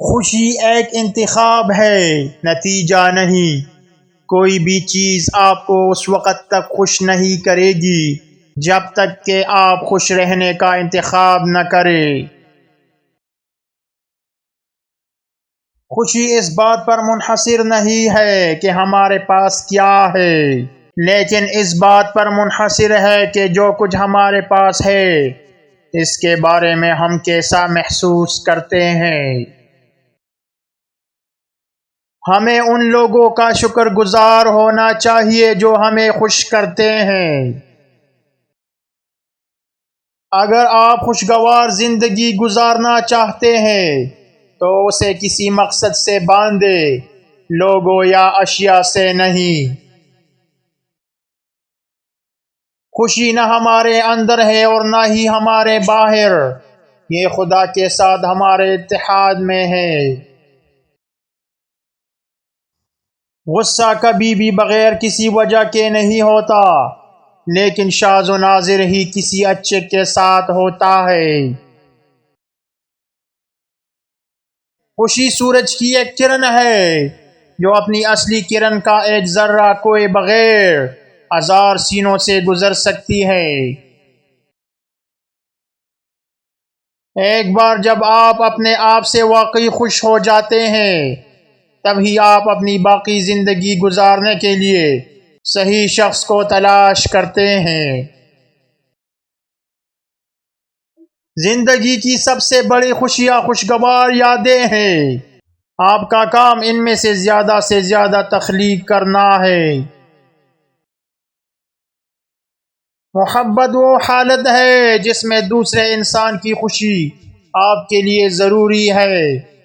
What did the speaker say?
خوشی ایک انتخاب ہے، نتیجہ نہیں۔ کوئی بھی چیز آپ کو اس وقت تک خوش نہیں کرے گی جب تک کہ آپ خوش رہنے کا انتخاب نہ کریں۔ خوشی اس بات پر منحصر نہیں ہے کہ ہمارے پاس کیا ہے، لیکن اس بات پر منحصر ہے کہ جو کچھ ہمارے پاس ہے اس کے بارے میں ہم کیسا محسوس کرتے ہیں۔ ہمیں ان لوگوں کا شکر گزار ہونا چاہیے جو ہمیں خوش کرتے ہیں۔ اگر آپ خوشگوار زندگی گزارنا چاہتے ہیں تو اسے کسی مقصد سے باندھے، لوگوں یا اشیاء سے نہیں۔ خوشی نہ ہمارے اندر ہے اور نہ ہی ہمارے باہر، یہ خدا کے ساتھ ہمارے اتحاد میں ہے۔ غصہ کبھی بھی بغیر کسی وجہ کے نہیں ہوتا، لیکن شاذ و نادر ہی کسی اچھے کے ساتھ ہوتا ہے۔ خوشی سورج کی ایک کرن ہے جو اپنی اصلی کرن کا ایک ذرہ کوئے بغیر ہزار سینوں سے گزر سکتی ہے۔ ایک بار جب آپ اپنے آپ سے واقعی خوش ہو جاتے ہیں تب ہی آپ اپنی باقی زندگی گزارنے کے لیے صحیح شخص کو تلاش کرتے ہیں۔ زندگی کی سب سے بڑی خوشیاں خوشگوار یادیں ہیں۔ آپ کا کام ان میں سے زیادہ تخلیق کرنا ہے۔ محبت وہ حالت ہے جس میں دوسرے انسان کی خوشی آپ کے لیے ضروری ہے۔